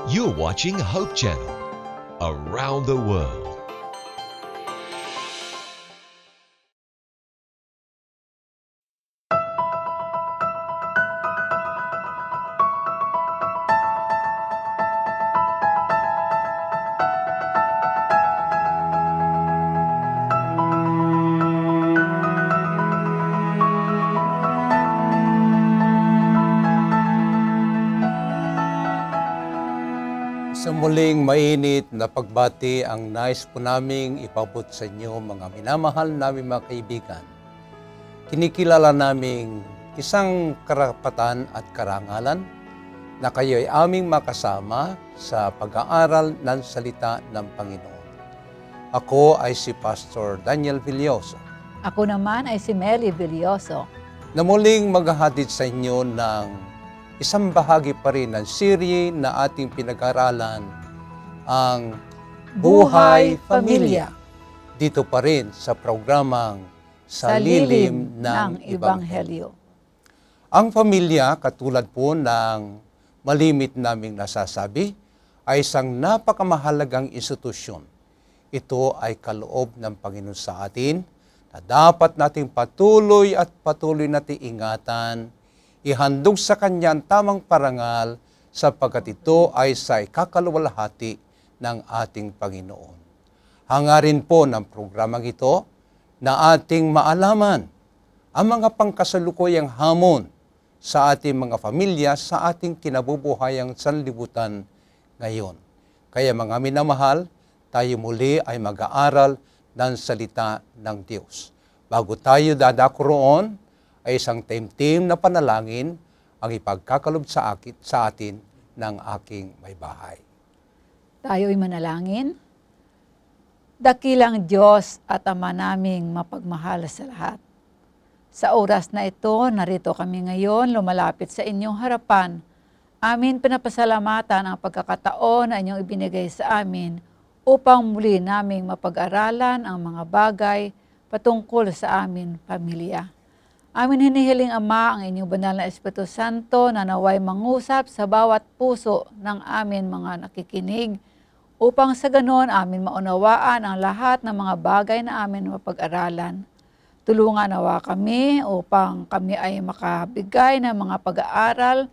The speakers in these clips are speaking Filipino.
You're watching Hope Channel. Around the world. Sa muling mainit na pagbati ang nais po naming ipabot sa inyo mga minamahal namin mga kaibigan. Kinikilala naming isang karapatan at karangalan na kayo ay aming makasama sa pag-aaral ng salita ng Panginoon. Ako ay si Pastor Daniel Villoso. Ako naman ay si Mary Villoso. Na muling maghahatid sa inyo ng isang bahagi pa rin ng serye na ating pinag-aralan, ang Buhay Pamilya. Dito pa rin sa programang Sa Lilim ng Ebanghelyo. Ang pamilya, katulad po ng malimit naming nasasabi, ay isang napakamahalagang institusyon. Ito ay kaloob ng Panginoon sa atin na dapat nating patuloy nating ingatan, ihandog sa Kanya ang tamang parangal sapagkat ito ay sa ikakaluwalhati ng ating Panginoon. Hangarin po ng programang ito na ating maalaman ang mga pangkasalukuyang hamon sa ating mga pamilya sa ating kinabubuhayang sanlibutan ngayon. Kaya mga minamahal, tayo muli ay mag-aaral ng salita ng Diyos. Bago tayo dadako roon, ay isang team na panalangin ang ipagkakalob sa atin ng aking may bahay. Tayo'y manalangin. Dakilang Diyos at Ama naming mapagmahal sa lahat. Sa oras na ito, narito kami ngayon, lumalapit sa inyong harapan. Amin pinapasalamatan ang pagkakataon na inyong ibinigay sa amin upang muli naming mapag-aralan ang mga bagay patungkol sa amin pamilya. Amin hinihiling, Ama, ang inyong banal na Espiritu Santo na naway mangusap sa bawat puso ng amin mga nakikinig upang sa ganon amin maunawaan ang lahat ng mga bagay na amin mapag-aralan. Tulungan nawa kami upang kami ay makabigay ng mga pag-aaral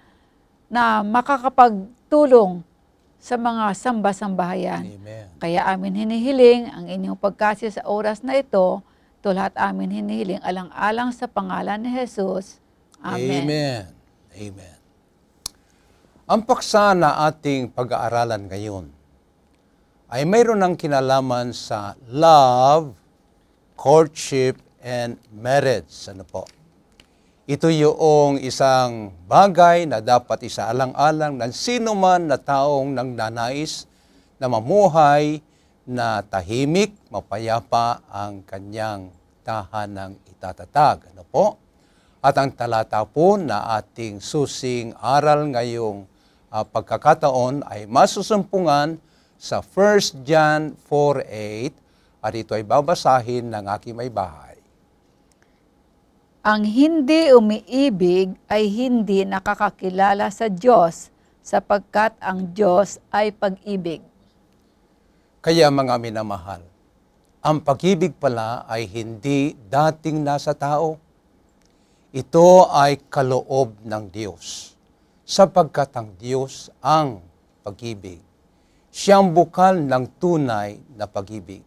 na makakapagtulong sa mga samba-sambahayan. Amen. Kaya amin hinihiling ang inyong pagkasya sa oras na ito. Ito lahat amin hinihiling alang-alang sa pangalan ni Jesus. Amen. Amen. Amen. Ang paksa na ating pag-aaralan ngayon ay mayroon ng kinalaman sa love, courtship, and marriage. Ano po? Ito yung isang bagay na dapat isaalang-alang ng sino man na taong nangnanais na mamuhay na tahimik, mapayapa ang kanyang tahanang itatatag. Ano po? At ang talata po na ating susing aral ngayong pagkakataon ay masusumpungan sa 1 John 4:8 at ito ay babasahin ng aking may bahay. Ang hindi umiibig ay hindi nakakakilala sa Diyos sapagkat ang Diyos ay pag-ibig. Kaya mga minamahal, ang pag-ibig pala ay hindi dating nasa tao. Ito ay kaloob ng Diyos, sapagkat ang Diyos ang pag-ibig. Siyang bukal ng tunay na pag-ibig.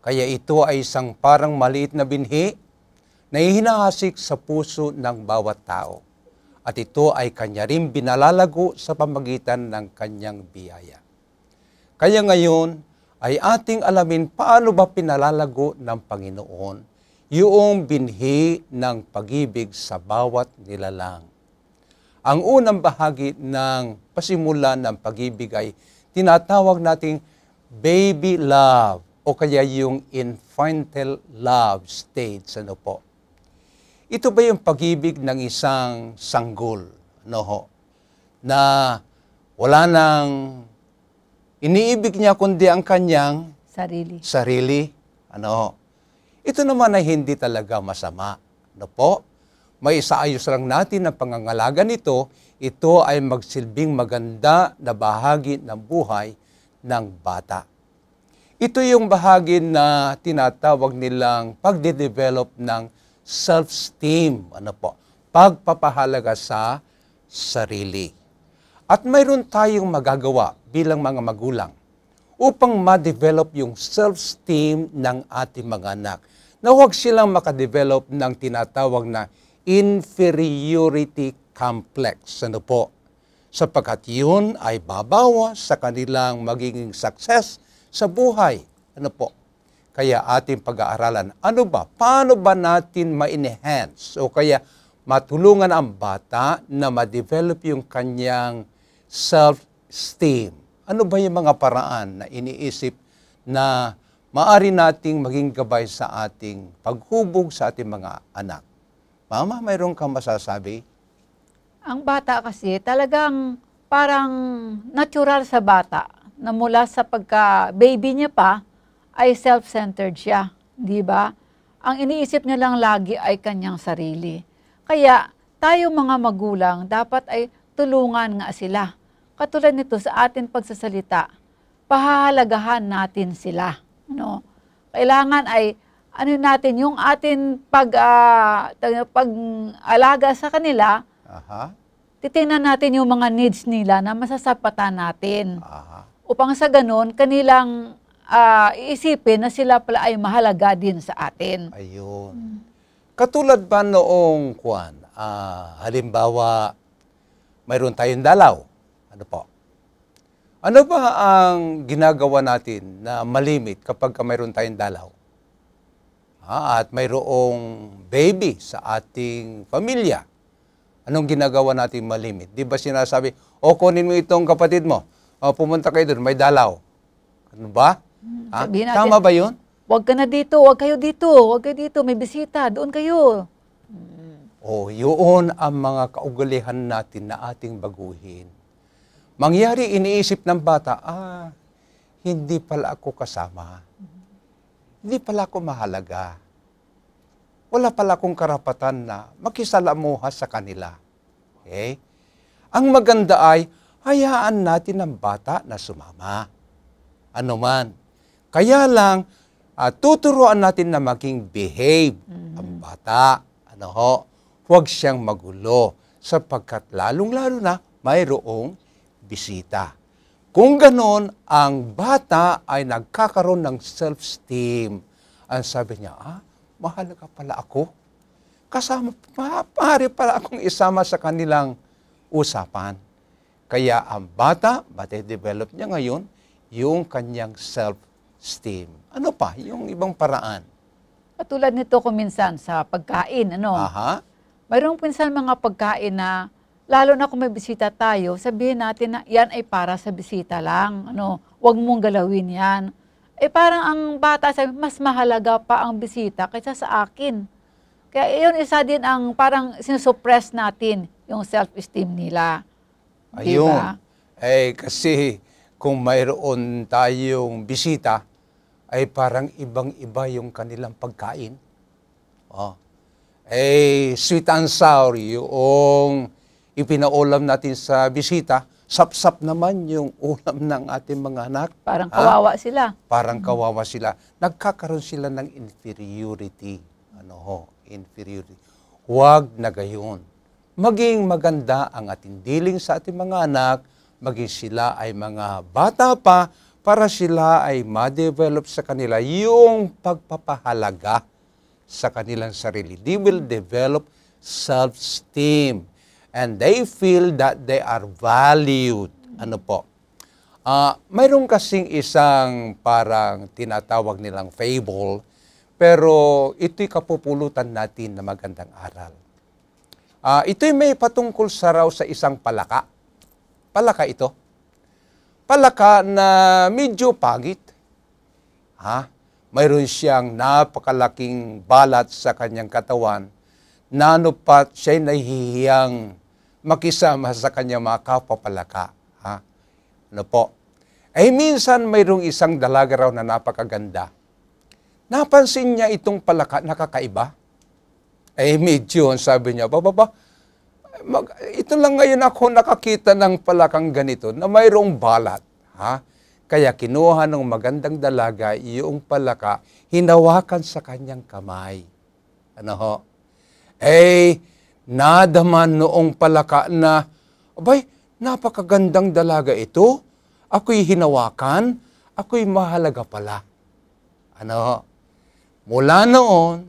Kaya ito ay isang parang maliit na binhi na hinahasik sa puso ng bawat tao. At ito ay kanya rin binalalago sa pamagitan ng kanyang biyaya. Kaya ngayon, ay ating alamin paano ba pinalalago ng Panginoon yung binhi ng pag-ibig sa bawat nilalang. Ang unang bahagi ng pasimula ng pag-ibig ay tinatawag nating baby love o kaya yung infantile love stage. Ano po? Ito ba yung pag-ibig ng isang sanggol? Ano ho? Na wala nang iniibig niya kundi ang kanyang sarili. Ano? Ito naman ay hindi talaga masama. Ano po? may isaayos lang natin ang pangangalaga nito, ito ay magsilbing maganda na bahagi ng buhay ng bata. Ito yung bahagi na tinatawag nilang pagde-develop ng self-esteem, pagpapahalaga sa sarili. At mayroon tayong magagawa bilang mga magulang upang ma-develop yung self-esteem ng ating mga anak, na huwag silang makadevelop ng tinatawag na inferiority complex. Sapagkat yun ay babawas sa kanilang magiging success sa buhay. Kaya ating pag-aaralan, paano ba natin ma-enhance o kaya matulungan ang bata na ma-develop yung kanyang self-esteem? Ano ba yung mga paraan na iniisip na maaari nating maging gabay sa ating paghubog sa ating mga anak? Mama, mayroon kang masasabi? Ang bata kasi talagang parang natural sa bata na mula sa pagka-baby niya pa ay self-centered siya, di ba? Ang iniisip niya lang lagi ay kanyang sarili. Kaya tayo mga magulang dapat ay tulungan nga sila. Katulad nito sa ating pagsasalita, pahahalagahan natin sila. Kailangan ay natin yung ating pag-alaga sa kanila. Titingnan natin yung mga needs nila na masasapatan natin. Upang sa ganun, kanilang iisipin na sila pala ay mahalaga din sa atin. Ayun. Katulad ba noong halimbawa, mayroon tayong dalaw. Ano ba ang ginagawa natin na malimit kapag mayroon tayong dalaw? At mayroong baby sa ating pamilya. Anong ginagawa natin malimit? Di ba sinasabi, kunin mo itong kapatid mo. Pumunta kayo doon, may dalaw. Ano ba? Natin, tama ba yun? Huwag ka na dito, huwag kayo dito, may bisita, doon kayo. Yun ang mga kaugalihan natin na ating baguhin. Mangyari, iniisip ng bata, hindi pala ako kasama. Hindi pala ako mahalaga. Wala pala akong karapatan na makisalamuha sa kanila. Okay? Ang maganda ay, hayaan natin ang bata na sumama. Ano man. Kaya lang, tuturuan natin na maging behave ang bata. Huwag siyang magulo sapagkat lalong-lalo na mayroong bisita. Kung ganon, ang bata ay nagkakaroon ng self-esteem. Ang sabi niya, mahalaga pala ako. Kasama, maaari pala akong isama sa kanilang usapan. Kaya ang bata, develop niya ngayon, yung kanyang self-esteem. Ano pa? Yung ibang paraan. Katulad nito kung minsan sa pagkain, mayroong minsan mga pagkain na lalo na kung may bisita tayo, sabihin natin na yan ay para sa bisita lang. Huwag mong galawin yan. Parang ang bata sabi, mas mahalaga pa ang bisita kaysa sa akin. Kaya yun isa din ang parang sinusuppress natin yung self-esteem nila. Ayun. Diba? Kasi kung mayroon tayong bisita, ay parang ibang-iba yung kanilang pagkain. Sweet and sour, yung ipinaulam natin sa bisita, sap-sap naman yung ulam ng ating mga anak. Parang kawawa sila. Parang kawawa sila. Nagkakaroon sila ng inferiority. Inferiority. Huwag na gayon. Maging maganda ang ating dealing sa ating mga anak, maging sila ay mga bata pa, para sila ay ma-develop sa kanila yung pagpapahalaga sa kanilang sarili. They will develop self-esteem. And they feel that they are valued. Mayroon kasing isang parang tinatawag nilang fable, pero ito'y kapupulutan natin na magandang aral. Ito'y may patungkol raw sa isang palaka. Palaka ito. Palaka na medyo pagit. Mayroon siyang napakalaking balat sa kanyang katawan, nanupat siya'y nahihiyang makisama sa kanyang mga kapapalaka. Minsan mayroong isang dalaga raw na napakaganda. Napansin niya itong palaka, nakakaiba. Eh, medyo, sabi niya, ito lang ngayon ako nakakita ng palakang ganito na mayroong balat. Ha? Kaya kinuha ng magandang dalaga yung palaka, hinawakan sa kanyang kamay. Ano ho? Eh, nadaman noong palaka na, abay, napakagandang dalaga ito. Ako'y hinawakan, ako'y mahalaga pala. Ano ho? Mula noon,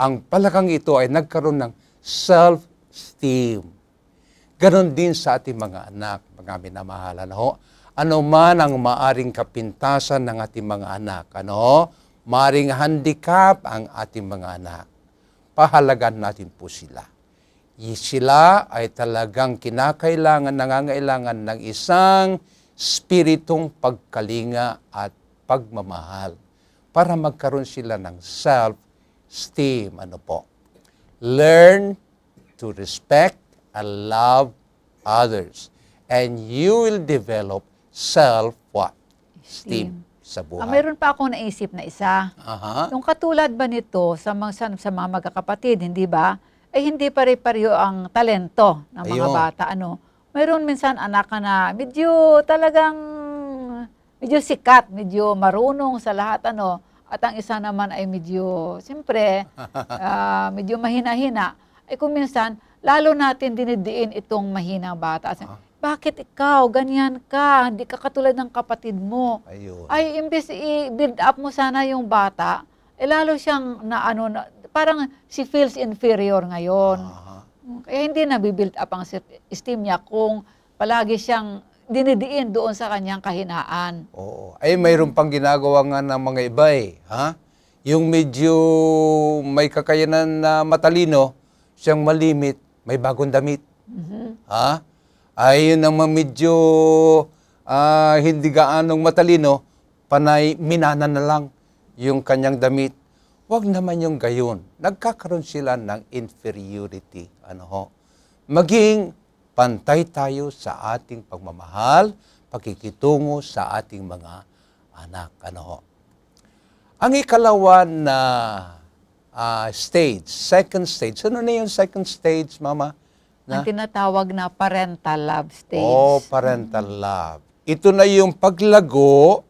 ang palakang ito ay nagkaroon ng self-esteem. Ganon din sa ating mga anak, mga minamahalan. Ano man ang maaring kapintasan ng ating mga anak, maaring handicap ang ating mga anak, pahalagan natin po sila. Sila ay talagang nangangailangan ng isang spiritong pagkalinga at pagmamahal para magkaroon sila ng self-esteem. Learn to respect and love others. And you will develop self-esteem sa buhay. Mayroon pa akong naisip na isa. Yung katulad ba nito sa mga magkakapatid, hindi ba? Ay hindi pare-pareho ang talento ng mga bata. Mayroon minsan anak na medyo sikat, medyo marunong sa lahat. At ang isa naman ay medyo, siyempre, medyo mahina-hina. Ay kung minsan, lalo natin dinidiin itong mahinang bata. Bakit ikaw, ganyan ka, hindi ka katulad ng kapatid mo. Ayun. Ay, imbes i-build up mo sana yung bata, lalo siyang parang she feels inferior ngayon. Kaya hindi na-build up ang esteem niya kung palagi siyang dinidiin doon sa kanyang kahinaan. Oo. Ay, mayroon pang ginagawa nga ng mga iba Yung medyo may kakayanan na matalino, siyang malimit, may bagong damit. Ay, yun naman medyo hindi gaanong matalino, panay minana na lang yung kanyang damit. Huwag naman yung gayon. Nagkakaroon sila ng inferiority. Maging pantay tayo sa ating pagmamahal, pakikitungo sa ating mga anak. Ang ikalawa na second stage. Ano na yung second stage, Mama? Ang tinatawag na parental love stage. Parental love. Ito na yung paglago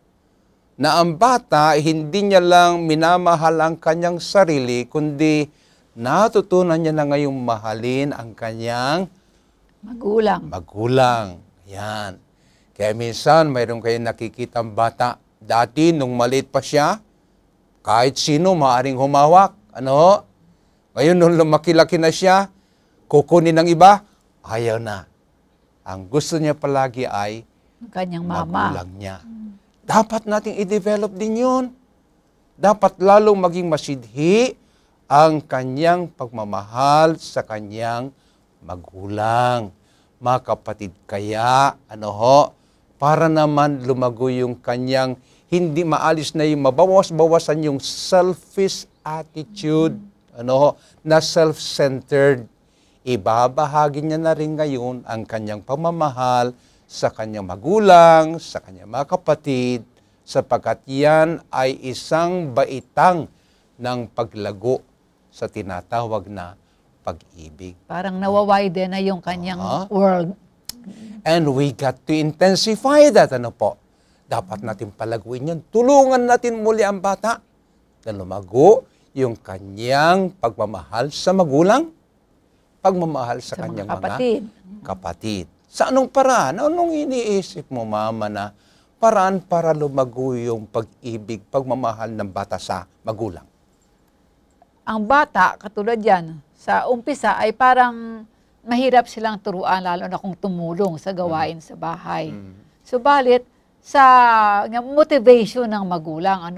na ang bata, hindi niya lang minamahal ang kanyang sarili, kundi natutunan niya na ngayong mahalin ang kanyang magulang. Yan. Kaya minsan, mayroon kayong nakikitang bata. Dati, nung maliit pa siya, kahit sino maaring humawak. Ngayon, nung lumaki-laki na siya, kukunin ng iba, ayaw na. Ang gusto niya palagi ay kanyang magulang niya. Dapat nating i-develop din yun. Dapat lalong maging masidhi ang kanyang pagmamahal sa kanyang magulang. Mga kapatid, kaya, para naman lumago yung kanyang hindi maalis na yung mabawas-bawasan yung selfish attitude, na self-centered. Ibabahagi niya na rin ngayon ang kanyang pamamahal sa kanyang magulang, sa kanyang mga kapatid, sapagkat yan ay isang baitang ng paglago sa tinatawag na pag-ibig. Parang nawawiden na yung kanyang world. And we got to intensify that. Dapat natin palaguin yan. Tulungan natin muli ang bata na lumago yung kanyang pagmamahal sa magulang, pagmamahal sa kanyang mga kapatid. Sa anong paraan? Anong iniisip mo, Mama, na paraan para lumago yung pag-ibig, pagmamahal ng bata sa magulang? Ang bata, katulad yan, sa umpisa ay parang mahirap silang turuan, lalo na kung tumulong sa gawain sa bahay. Subalit, sa motivation ng magulang,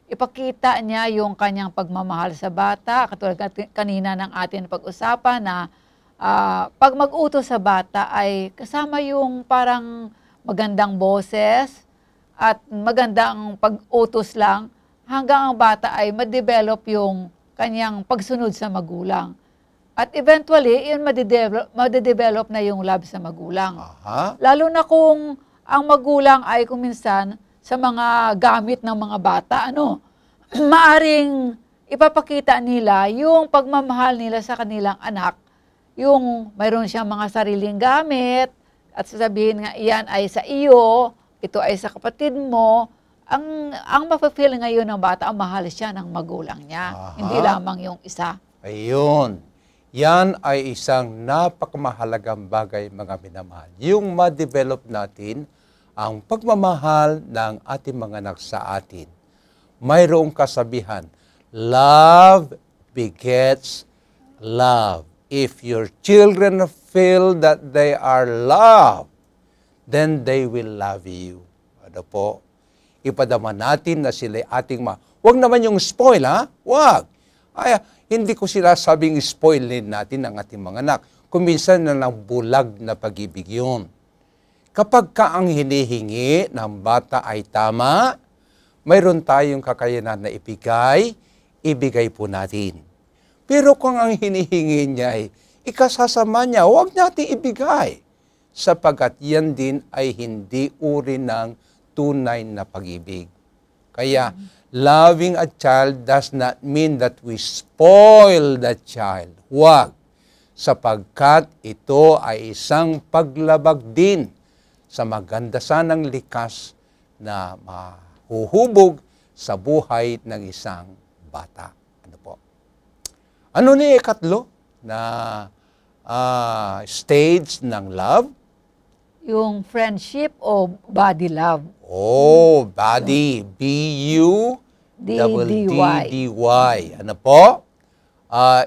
ipakita niya yung kanyang pagmamahal sa bata, katulad kanina ng ating pag-usapan na pag mag-utos sa bata ay kasama yung parang magandang boses at magandang pag-utos lang hanggang ang bata ay ma-develop yung kanyang pagsunod sa magulang. At eventually, yun ma-develop na yung love sa magulang. Lalo na kung ang magulang ay kuminsan sa mga gamit ng mga bata, maaring ipapakita nila yung pagmamahal nila sa kanilang anak. Yung mayroon siyang mga sariling gamit at sasabihin nga iyan ay sa iyo, ito ay sa kapatid mo. Ang mapapil ngayon ng bata, ang mahal siya ng magulang niya. Aha. Hindi lamang yung isa. Ayun. Yan ay isang napakamahalagang bagay, mga minamahal. Yung ma-develop natin ang pagmamahal ng ating mga anak sa atin. Mayroong kasabihan, love begets love. If your children feel that they are loved, then they will love you. Ano po? Ipadama natin na sila ating Huwag naman yung spoil, ha? Huwag. Ay, hindi ko sila sabing spoilin natin ang ating mga anak. Kung minsan na ng bulag na pag-ibig yun. Kapag ka ang hinihingi ng bata ay tama, mayroon tayong kakayanan na ibigay po natin. Pero kung ang hinihingi niya ay ikasasama niya, huwag natin ibigay. Sapagkat yan din ay hindi uri ng tunay na pag-ibig. Kaya, loving a child does not mean that we spoil the child. Huwag. Sapagkat ito ay isang paglabag din sa maganda sanang likas na mahuhubog sa buhay ng isang bata. Ano po? Ano ni ikatlo na stage ng love? Yung friendship o body love. Oh, body. B-U-D-D-Y. Ano po?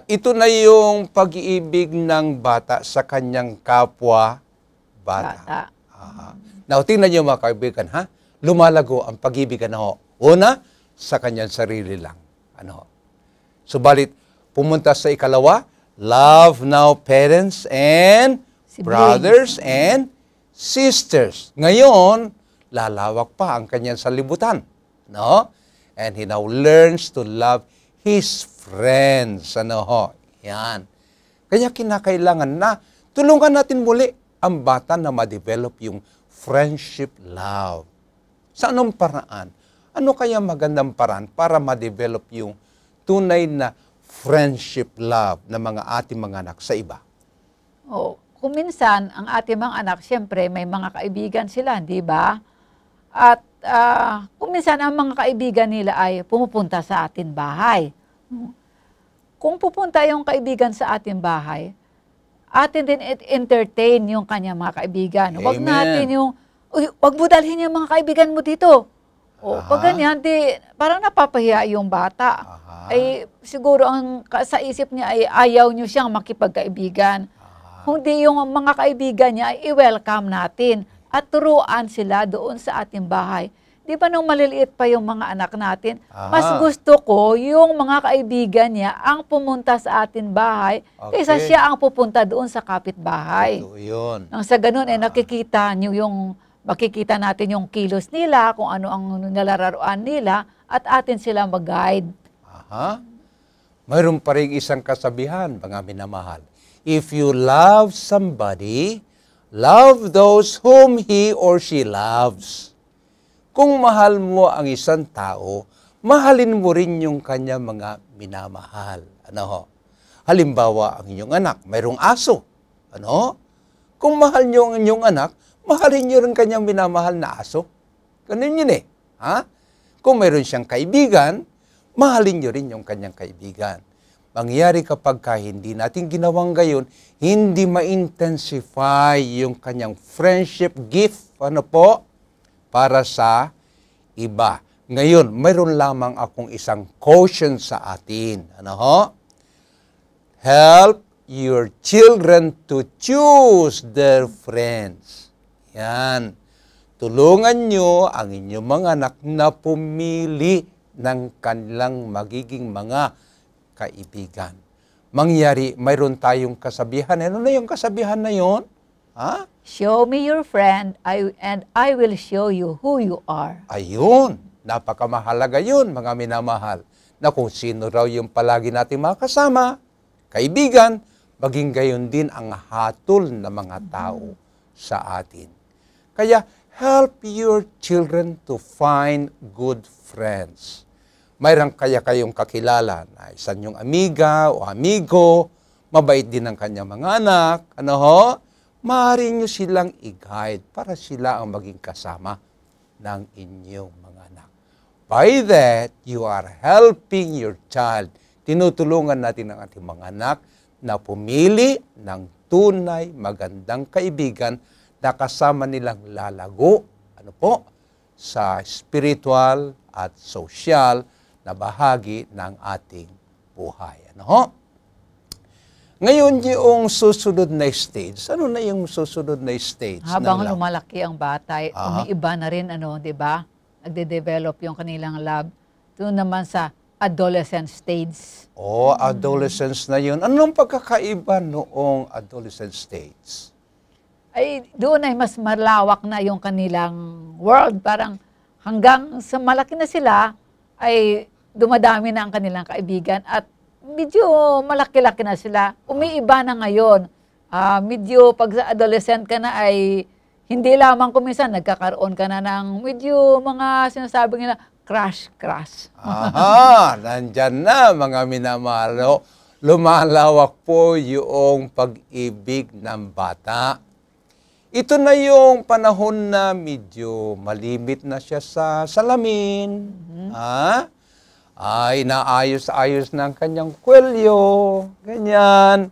Ito na yung pag-iibig ng bata sa kanyang kapwa bata. Now, tingnan niyo mga kaibigan, ha? Lumalago ang pag-ibig, ano? Una, sa kanyang sarili lang. Ano? Subalit, pumunta sa ikalawa, love now parents and brothers and sisters. Ngayon, lalawak pa ang kanyang salibutan. No? And he now learns to love his friends. Ano ho? Yan. Kaya kinakailangan na tulungan natin muli ang bata na ma-develop yung friendship love. Sa anong paraan? Ano kaya magandang paraan para ma-develop yung tunay na friendship love ng mga ating mga anak sa iba? Oh, kung minsan, ang ating mga anak, siyempre, may mga kaibigan sila, di ba? At kung minsan, ang mga kaibigan nila ay pumupunta sa ating bahay. Kung pupunta yung kaibigan sa ating bahay, atin din entertain yung kanyang mga kaibigan. Huwag natin yung, huwag mo dalhin yung mga kaibigan mo dito. O, pag ganyan, parang napapahiya yung bata. Ay, siguro sa isip niya ay ayaw niyo siyang makipagkaibigan. Kundi yung mga kaibigan niya ay i-welcome natin at turuan sila doon sa ating bahay. Di ba nung maliliit pa yung mga anak natin, mas gusto ko yung mga kaibigan niya ang pumunta sa ating bahay kaysa siya ang pupunta doon sa kapitbahay. Yun. Nang sa ganun, makikita natin yung kilos nila, kung ano ang nilalaroan nila, at atin sila mag-guide. Mayroon pa rin isang kasabihan, mga minamahal. If you love somebody, love those whom he or she loves. Kung mahal mo ang isang tao, mahalin mo rin yung kanya mga minamahal. Ano ho? Halimbawa, ang inyong anak, mayroong aso. Ano? Kung mahal niyo ang inyong anak, mahalin niyo rin kanyang minamahal na aso. Ganun yun eh. Ha? Kung mayroon siyang kaibigan, mahalin niyo rin yung kanyang kaibigan. Mangyari kapag hindi natin ginawang gayon, hindi ma-intensify yung kanyang friendship gift, ano po, para sa iba. Ngayon, mayroon lamang akong isang caution sa atin. Ano ho? Help your children to choose their friends. Yan. Tulungan nyo ang inyong mga anak na pumili ng kanilang magiging mga kaibigan. Mangyari, mayroon tayong kasabihan. Ano na yung kasabihan na yon? Ha? Show me your friend, and I will show you who you are. Ayun. Napakamahalaga yun, mga minamahal. Na kung sino raw yung palagi natin makasama, kaibigan, maging gayon din ang hatol ng mga tao sa atin. Kaya, help your children to find good friends. mayroon kaya kayong kakilala na isa niyong amiga o amigo, mabait din ang kanyang mga anak, ano ho? Maaari niyo silang i-guide para sila ang maging kasama ng inyong mga anak. By that, you are helping your child. Tinutulungan natin ang ating mga anak na pumili ng tunay, magandang kaibigan na kasama nilang lalago, ano po, sa spiritual at social na bahagi ng ating buhay. Ano ho? Ngayon, yung susunod na stage, ano na yung susunod na stage? Habang lumalaki ang bata, umiiba na rin, di ba? Nagde-develop yung kanilang love. Doon naman sa adolescent stage. Adolescence na yun. Anong pagkakaiba noong adolescent stage? Ay, doon ay mas malawak na yung kanilang world. Parang hanggang sa malaki na sila, ay dumadami na ang kanilang kaibigan at medyo malaki-laki na sila. Umiiba na ngayon. Medyo pag sa adolescent ka na ay hindi lamang kung minsan nagkakaroon ka na ng medyo mga sinasabi nila, crush. Nandyan na mga minamahal. Lumalawak po yung pag-ibig ng bata. Ito na yung panahon na medyo malimit na siya sa salamin. Inaayos-ayos ng kanyang kwelyo. Ganyan.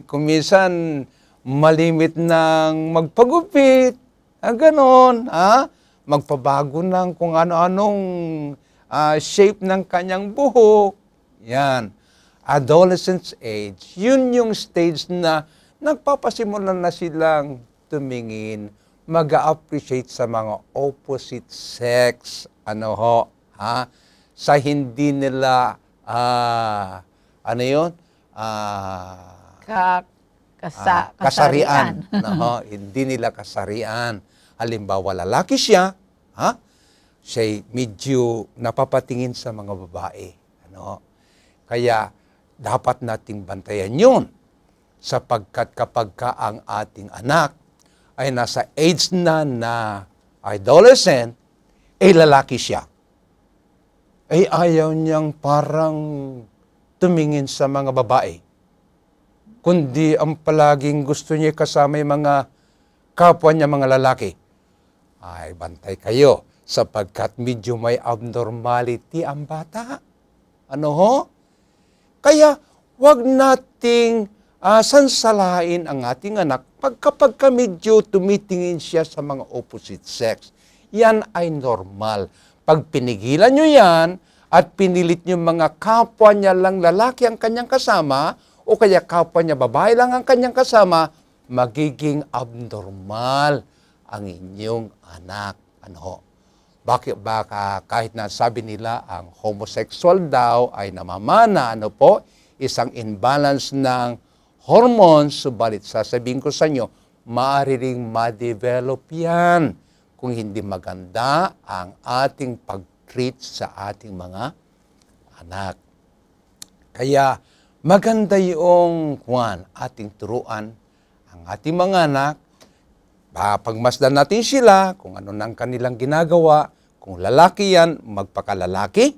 Kung minsan malimit ng magpagupit. Ganon. Magpabago ng kung ano-anong shape ng kanyang buhok. Yan. Adolescence age. Yun yung stage na nagpapasimula na silang tumingin, mag-appreciate sa mga opposite sex, sa hindi nila, kasarian. Hindi nila kasarian. Halimbawa, lalaki siya, siya medyo napapatingin sa mga babae. Kaya, dapat nating bantayan yun. Sapagkat kapag ka ang ating anak ay nasa age na adolescent, lalaki siya. Ayaw niyang parang tumingin sa mga babae. Kundi ang palaging gusto niya kasama yung mga kapwa niya mga lalaki. Bantay kayo sapagkat medyo may abnormality ang bata. Kaya wag nating sansalain ang ating anak kapag medyo tumitingin siya sa mga opposite sex. Yan ay normal. Pag pinigilan nyo yan at pinilit nyo mga kapwa niya lang lalaki ang kanyang kasama o kaya kapwa niya babae lang ang kanyang kasama, magiging abnormal ang inyong anak. Bakit baka kahit na sabi nila ang homosexual daw ay namamana, isang imbalance ng hormones, subalit sasabihin ko sa inyo, maaari ring ma-develop yan kung hindi maganda ang ating pag-treat sa ating mga anak. Kaya maganda yung ating turuan ang ating mga anak. Pagmasdan natin sila kung ano nang kanilang ginagawa. Kung lalaki yan, magpakalalaki.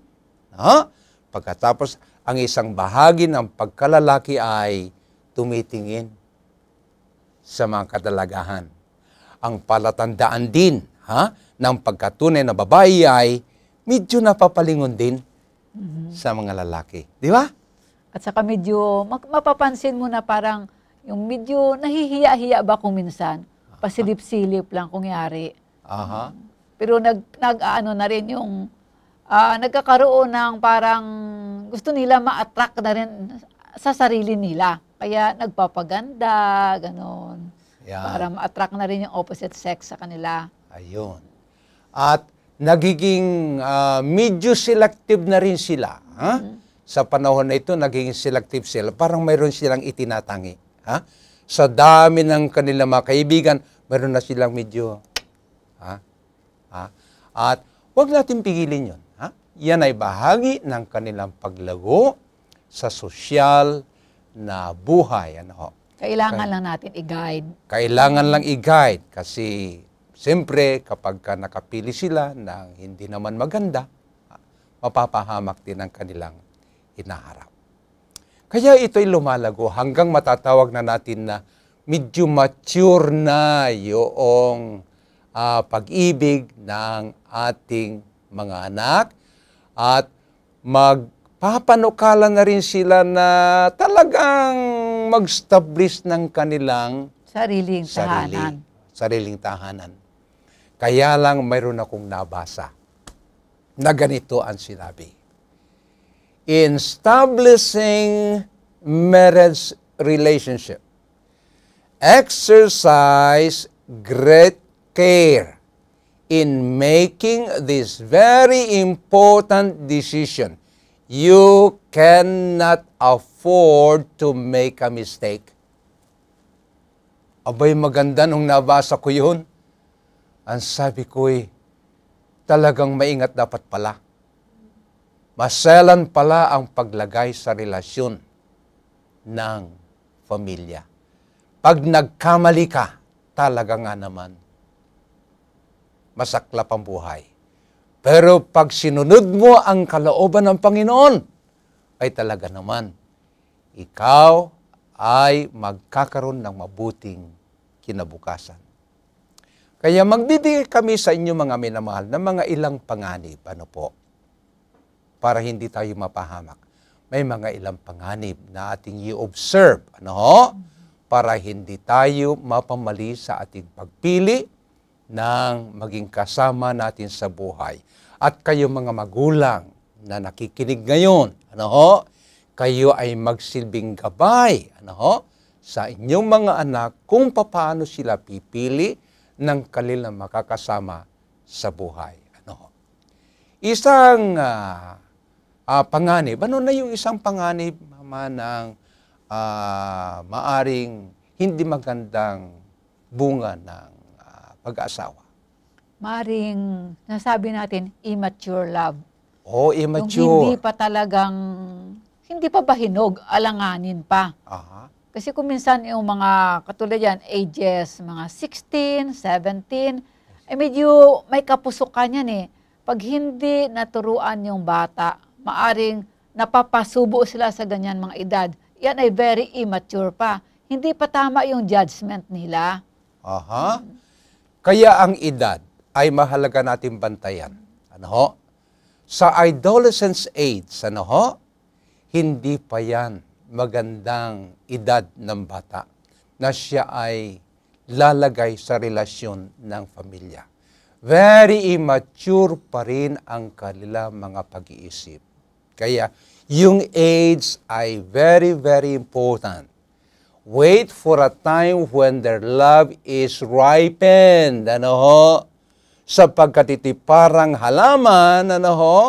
Pagkatapos, ang isang bahagi ng pagkalalaki ay tumitingin sa mga kadalagahan. Ang palatandaan din ng pagkatunay na babae ay medyo napapalingon din sa mga lalaki. Di ba? At saka medyo mapapansin mo na parang yung medyo nahihiya-hiya ba kung minsan. Pasilip-silip lang kung yari. Pero nag-ano na rin yung nagkakaroon ng parang gusto nila ma-attract na rin sa sarili nila. Kaya nagpapaganda, ganon. Para ma-attract na rin yung opposite sex sa kanila. Ayun. At nagiging medyo selective na rin sila. Sa panahon na ito, nagiging selective sila. Parang mayroon silang itinatangi. Sa dami ng kanilang mga kaibigan, mayroon na silang medyo. At huwag natin pigilin yun. Yan ay bahagi ng kanilang paglago sa sosyal na buhay. Kailangan lang natin i-guide. Kailangan lang i-guide kasi siyempre kapag nakapili sila ng hindi naman maganda, mapapahamak din ang kanilang hinaharap. Kaya ito'y lumalago hanggang matatawag na natin na medyo mature na yung pag-ibig ng ating mga anak at magpapanukala na rin sila na talagang mag-establish ng kanilang sariling tahanan. Kaya lang mayroon akong nabasa na ganito ang sinabi. In establishing marriage relationship, exercise great care in making this very important decision. You cannot afford to make a mistake. Abay, maganda nung nabasa ko yun. Ang sabi ko'y talagang maingat dapat pala. Maselan pala ang paglagay sa relasyon ng pamilya. Pag nagkamali ka, talaga nga naman, masaklap ang buhay. Pero pag sinunod mo ang kalooban ng Panginoon, ay talaga naman, ikaw ay magkakaroon ng mabuting kinabukasan. Kaya magbibigay kami sa inyo mga minamahal ng mga ilang panganib. Ano po? Para hindi tayo mapahamak. May mga ilang panganib na ating i-observe. Ano ho? Para hindi tayo mapamali sa ating pagpili ng maging kasama natin sa buhay. At kayo mga magulang na nakikinig ngayon, ano ho? Kayo ay magsilbing gabay, ano ho? Sa inyong mga anak kung paano sila pipili ng kanilang makakasama sa buhay. Ano? Isang panganib. Ano na yung isang panganib naman ng maaring hindi magandang bunga ng pag-aasawa? Maaring, nasabi natin, immature love. Oh, immature. Yung hindi pa bahinog, alanganin pa. Aha. Kasi kung minsan yung mga katulad yan, ages, mga 16, 17, medyo may kapusukan yan eh. Pag hindi naturuan yung bata, maaring napapasubo sila sa ganyan mga edad, yan ay very immature pa. Hindi pa tama yung judgment nila. Aha. Kaya ang edad ay mahalaga natin bantayan. Ano ho? Sa adolescence age, ano ho? Hindi pa yan magandang edad ng bata na siya ay lalagay sa relasyon ng pamilya. Very immature pa rin ang kanilang mga pag-iisip. Kaya yung age ay very, very important. Wait for a time when their love is ripened. Ano ho? Sapagkat iti parang halaman, ano ho?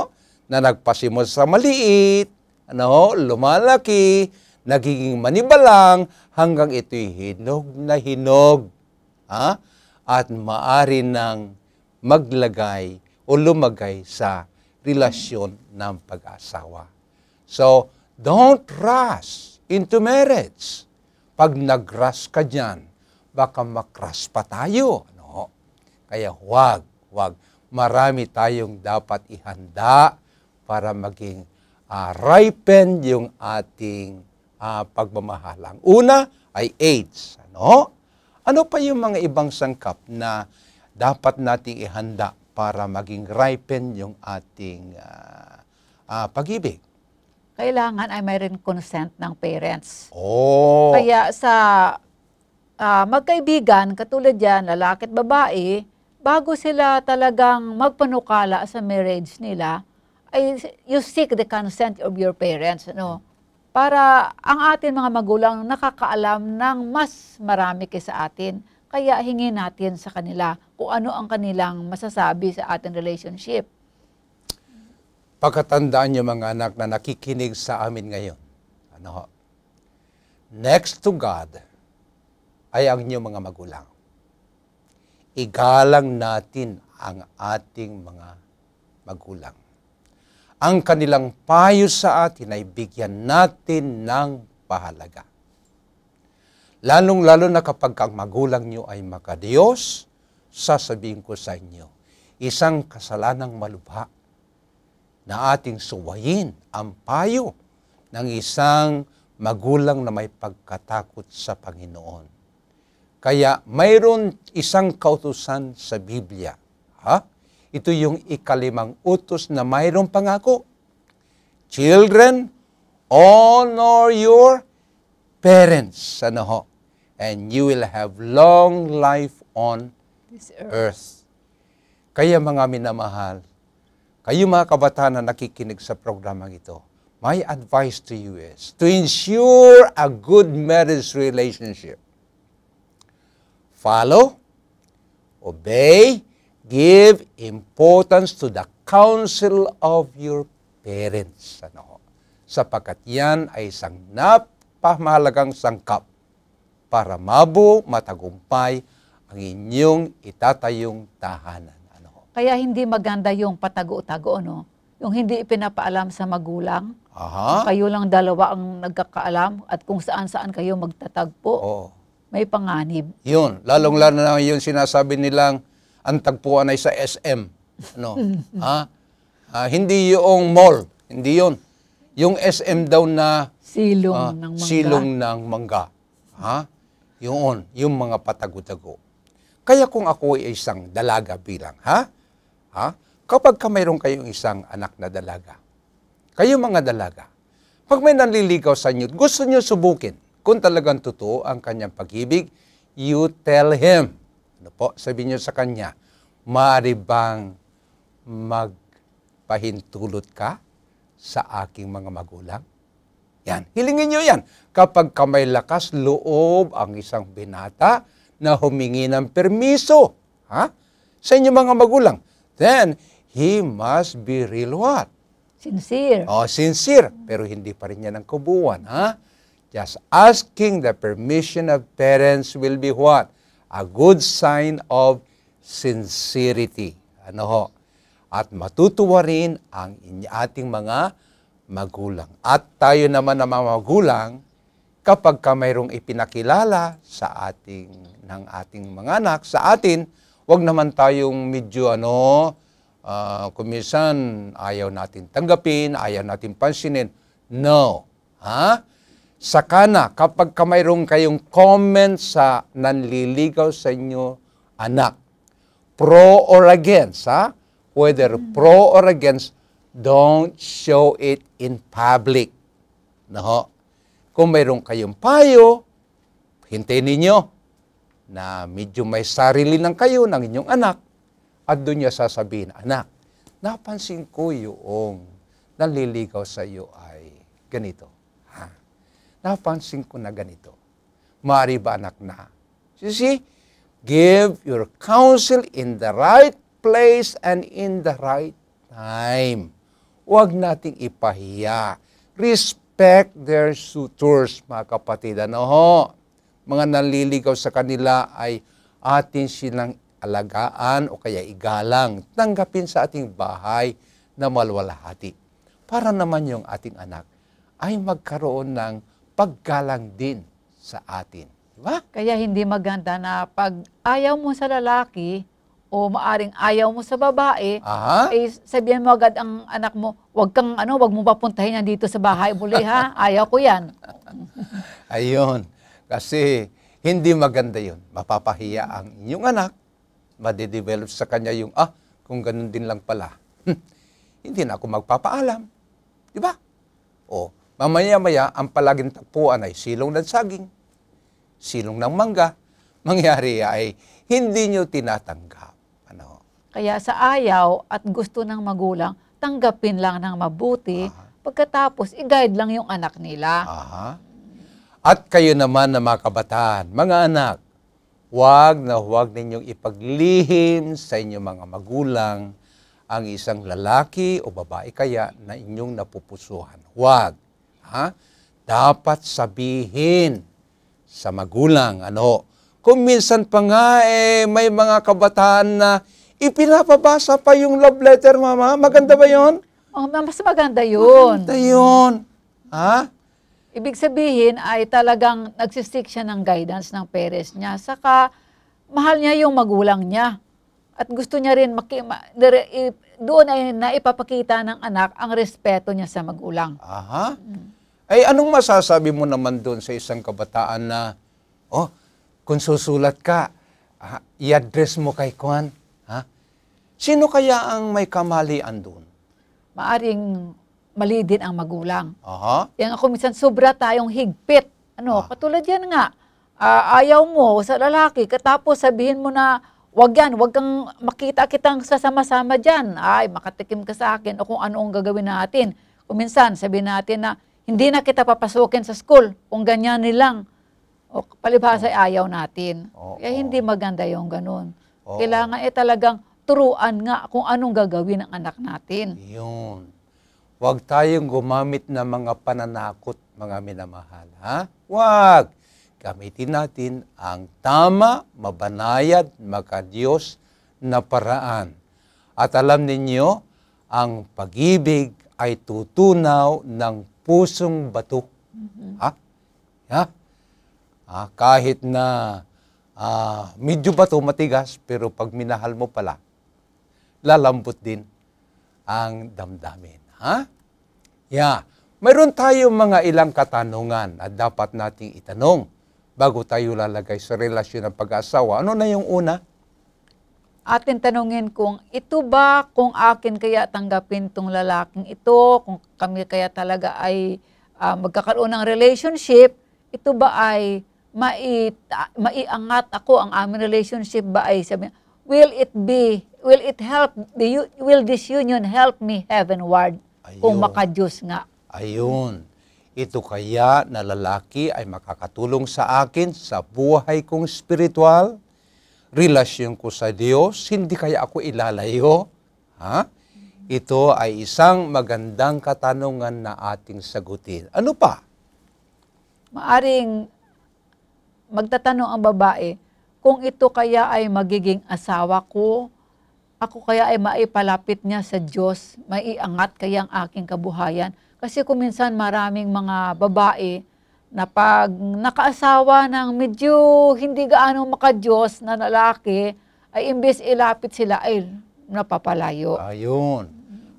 Na nagpasimod sa maliit, ano ho? Lumalaki, nagiging manibalang, hanggang ito'y hinog na hinog. Ha? At maari nang maglagay o lumagay sa relasyon ng pag-asawa. So, don't rush into marriage. Pag nag-rush ka dyan, baka makrush pa tayo. Ano? Kaya huwag. Marami tayong dapat ihanda para maging ripen yung ating pagmamahalang. Una ay age. Ano? Ano pa yung mga ibang sangkap na dapat nating ihanda para maging ripen yung ating pag-ibig? Kailangan ay mayroon consent ng parents. Oh. Kaya sa magkaibigan, katulad yan, lalaki at babae, bago sila talagang magpanukala sa marriage nila, ay you seek the consent of your parents. Ano? Para ang ating mga magulang nakakaalam ng mas marami kaysa atin. Kaya hingin natin sa kanila kung ano ang kanilang masasabi sa ating relationship. Pagkatandaan niyo mga anak na nakikinig sa amin ngayon. Ano ho? Next to God ay ang inyong mga magulang. Igalang natin ang ating mga magulang. Ang kanilang payo sa atin ay bigyan natin ng pahalaga. Lalong-lalo na kapag ang magulang nyo ay makadiyos, sasabihin ko sa inyo, isang kasalanang malubha na ating suwayin ang payo ng isang magulang na may pagkatakot sa Panginoon. Kaya mayroon isang kautusan sa Biblia. Ito yung 5 utos na mayroong pangako. Children, honor your parents. And you will have long life on This earth. Kaya mga minamahal, kayo mga kabataan na nakikinig sa programang ito, my advice to you is to ensure a good marriage relationship. Follow, obey, give importance to the counsel of your parents. Sapagkat yan ay isang napamahalagang sangkap para matagumpay ang inyong itatayong tahanan. Kaya hindi maganda yung patago-tago, no? Yung hindi ipinapaalam sa magulang. Kayo lang dalawa ang nagkakaalam at kung saan-saan kayo magtatagpo. Oo. May panganib. Yun, lalong-lalo na yung sinasabi nilang ang tagpuan ay sa SM. Hindi yung mall, hindi yun. Yung SM daw na Silong ng mangga. silong ng mangga. Yun, yung mga patago-tago. Kaya kung ako ay isang dalaga bilang, kapag mayroon kayong isang anak na dalaga, kayo mga dalaga, pag may nanliligaw sa inyo, gusto nyo subukin, kung talagang totoo ang kanyang pag-ibig, you tell him. Sabihin nyo sa kanya, maaari bang magpahintulot ka sa aking mga magulang? Yan, hilingin nyo yan. Kapag may lakas loob ang isang binata na humingi ng permiso sa inyong mga magulang, then he must be real what? Sincere. Sincere. Pero hindi pa rin yan ang kubuan. Just asking the permission of parents will be what? A good sign of sincerity. At matutuwa rin ang ating mga magulang. At tayo naman na mga magulang, kapag mayroong ipinakilala ng ating mga anak sa atin, wag naman tayong medyo kung minsan ayaw natin tanggapin, ayaw natin pansinin. No. Saka na, kapag mayroong kayong comment sa nanliligaw sa inyo anak, pro or against, whether pro or against, don't show it in public. Kung mayroong kayong payo, hintayin ninyo na medyo may sarili lang kayo ng inyong anak at doon niya sasabihin, anak, napansin ko yung nanliligaw sa iyo ay ganito. Napansin ko na ganito. Maaari ba anak na? You see, give your counsel in the right place and in the right time. Huwag nating ipahiya. Respect their suitors, mga kapatid. Mga nanliligaw sa kanila ay atin silang alagaan o kaya igalang, tanggapin sa ating bahay na malwalhati. Para naman yung ating anak ay magkaroon ng paggalang din sa atin. Diba? Kaya hindi maganda na pag ayaw mo sa lalaki o maaring ayaw mo sa babae, sabihan mo agad ang anak mo, wag mo papuntahin yan dito sa bahay muli ayaw ko yan. Ayun, kasi hindi maganda yun. Mapapahiya ang inyong anak, madedevelop sa kanya yung, kung ganun din lang pala, hindi na ako magpapaalam. Diba? Mamaya-maya, ang palaging tagpuan ay silong ng saging, silong ng mangga, mangyari ay hindi nyo tinatanggap. Kaya sa ayaw at gusto ng magulang, tanggapin lang ng mabuti, pagkatapos i-guide lang yung anak nila. At kayo naman na mga kabataan, mga anak, huwag ninyong ipaglihim sa inyong mga magulang ang isang lalaki o babae kaya na inyong napupusuhan. Huwag. Dapat sabihin sa magulang. Kung minsan pa nga may mga kabataan na ipinapabasa pa yung love letter, mama. Maganda ba yon? Mas maganda yun. Maganda yun. Ibig sabihin ay talagang nagsisik siya ng guidance ng parents niya. Saka, mahal niya yung magulang niya. At gusto niya rin doon ay naipapakita ng anak ang respeto niya sa magulang. Aha. Ay, anong masasabi mo naman doon sa isang kabataan na, kung susulat ka, i-address mo kay Kwan? Ha? Sino kaya ang may kamalian doon? Maaring mali din ang magulang. Aha. Yang ako minsan sobra tayong higpit. Katulad yan nga, ayaw mo sa lalaki, katapos sabihin mo na, wag kang makita kitang sasama-sama dyan. Ay, makatikim ka sa akin o kung ano ang gagawin natin. Kung minsan, sabihin natin na, hindi na kita papasukin sa school kung ganyan nilang. O palibhasa ay ayaw natin. Kaya hindi maganda yung ganun. Kailangan talagang turuan nga kung anong gagawin ng anak natin. Yun. Huwag tayong gumamit ng mga pananakot, mga minamahal. Ha? Huwag. Gamitin natin ang tama, mabanayad, makadiyos na paraan. At alam ninyo, ang pag-ibig ay tutunaw ng pusong bato. Ha? Kahit na medyo bato matigas, pero pag minahal mo pala, lalambot din ang damdamin. Ha? Mayroon tayong mga ilang katanungan na dapat nating itanong bago tayo lalagay sa relasyon ng pag-asawa. Ano na yung una? Atin tanungin kung ito ba, kung akin kaya tanggapin tong lalaking ito, kung kami kaya talaga ay magkakaroon ng relationship, ito ba ay maiangat ako ang aming relationship ba ay sabi, will this union help me heavenward? Ayun. Kung makadiyos nga. Ayun. Ito kaya na lalaki ay makakatulong sa akin sa buhay kong spiritual, relasyon ko sa Diyos, hindi kaya ako ilalayo? Ha? Ito ay isang magandang katanungan na ating sagutin. Ano pa? Maaring magtatanong ang babae, kung ito kaya ay magiging asawa ko, ako kaya ay maipalapit niya sa Diyos, maiangat kaya ang aking kabuhayan. Kasi kung minsan maraming mga babae na pag nakaasawa ng medyo hindi gaano makadiyos na lalaki, ay imbes ilapit sila ay napapalayo. Ayun.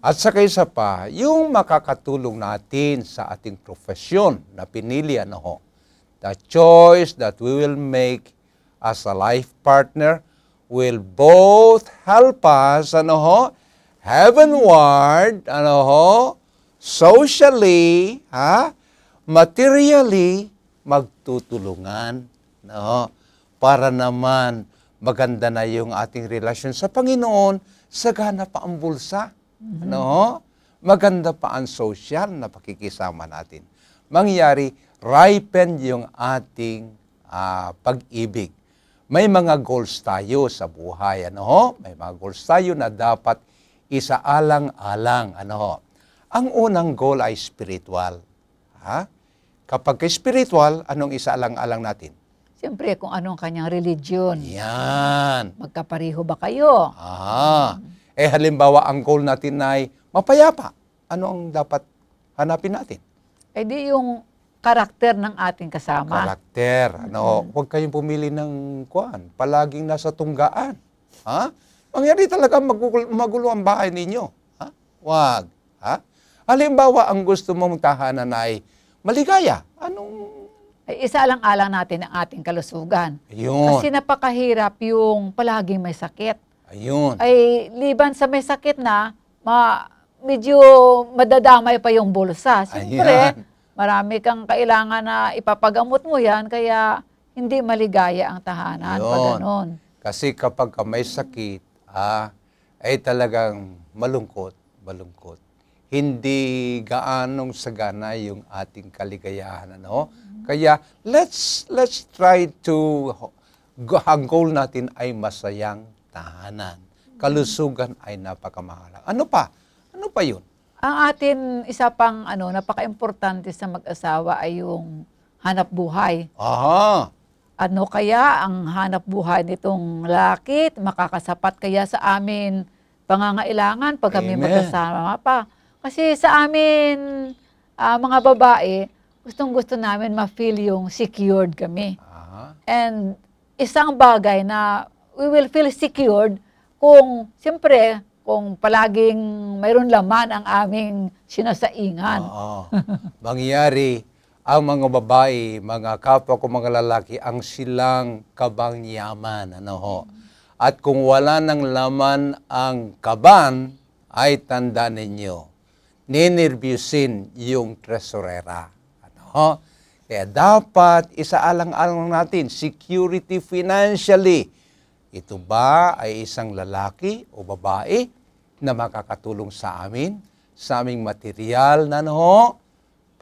At saka isa pa, yung makakatulong natin sa ating profesyon na pinili, the choice that we will make as a life partner will both help us, heavenward, socially, materially, magtutulungan, para naman maganda na yung ating relasyon sa Panginoon, sagana pa ang bulsa, maganda pa ang social na pakikisama natin. Mangyari, ripen yung ating pag-ibig. May mga goals tayo sa buhay, May mga goals tayo na dapat isaalang-alang, Ang unang goal ay spiritual. Kapag spiritual, anong isaalang-alang natin? Siyempre, kung anong kanyang religion. Yan. Magkapareho ba kayo? Halimbawa, ang goal natin ay mapayapa. Ano ang dapat hanapin natin? Di yung karakter ng ating kasama. Karakter. Huwag kayong pumili ng palaging nasa tunggaan. Mangyari talaga magulo ang bahay ninyo. Huwag. Halimbawa, ang gusto mong tahanan ay maligaya. Isaalang-alang natin ang ating kalusugan. Ayun. Kasi napakahirap yung palaging may sakit. Ayun. Ay liban sa may sakit na, medyo madadamay pa yung bulsa. Siyempre, marami kang kailangan na ipapagamot mo yan, kaya hindi maligaya ang tahanan. Pag ganon. Kasi kapag may sakit, ay talagang malungkot. Hindi gaanong sagana yung ating kaligayahan, Kaya let's try to ang goal natin ay masayang tahanan. Kalusugan ay napakamahalaga. Ano pa? Ano pa 'yun? Ang atin isa pang napaka-importante sa mag-asawa ay yung hanap buhay. Ano kaya ang hanap buhay nitong lalaki? Makakasapat kaya sa amin pangangailangan pag kami magkasama pa? Kasi sa amin mga babae, gustong-gusto namin ma-feel yung secured kami. And isang bagay na we will feel secured siyempre, kung palaging mayroon laman ang aming sinasaingan. Oo. Mangyari, ang mga babae, mga kapwa ko mga lalaki, ang silang kabang yaman. Ano ho? At kung wala ng laman ang kaban, ay tanda ninyo, ninirbyusin yung tresurera. Ano ho? Kaya dapat isaalang-alang natin, security financially. Ito ba ay isang lalaki o babae na makakatulong sa amin, sa aming material na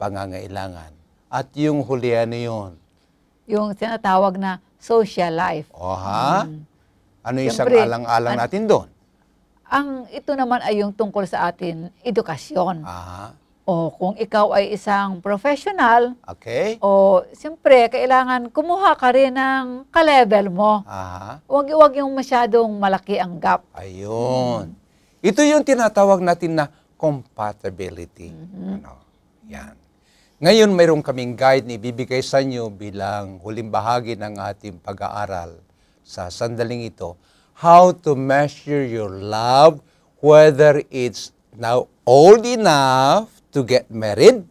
pangangailangan. At yung hulihan yun. Yung tinatawag na social life. O ha? Ano yung isang Siyempre, alang-alang natin doon? Ito naman ay yung tungkol sa atin, edukasyon. Aha. O kung ikaw ay isang professional, Okay. o siyempre, kailangan kumuha ka rin ng ka-level mo. Aha. Huwag yung masyadong malaki ang gap. Ayun. Ito yung tinatawag natin na compatibility. Ano? Yan. Ngayon, mayroon kaming guide na ibibigay sa inyo bilang huling bahagi ng ating pag-aaral sa sandaling ito. How to measure your love, whether it's now old enough to get married,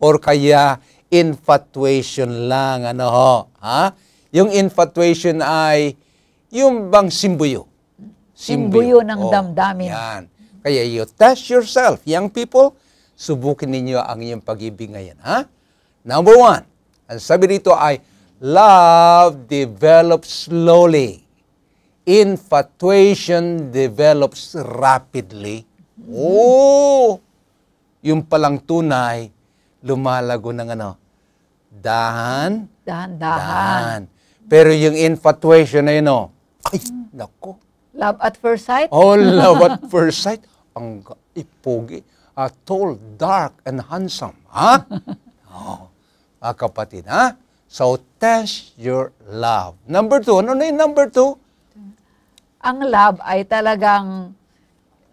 or kaya infatuation lang. Ano ho? Ha? Yung infatuation ay yung bang simbuyo. Simbuyo ng Oh, damdamin. Yan. Kaya you test yourself. Young people, subukin ninyo ang inyong pag-ibig ngayon. Ha? Number 1, ang sabi dito ay, love develops slowly. Infatuation develops rapidly. Oh! Yung palang tunay, lumalago ng dahan, Dahan-dahan. Pero yung infatuation na yun, ay, nako. Love at first sight? Oh, love at first sight. Ang ipogi. Tall, dark, and handsome. Ha? Oh, mga kapatid, ha? So, test your love. Number 2. Ano na yung number 2? Ang love ay talagang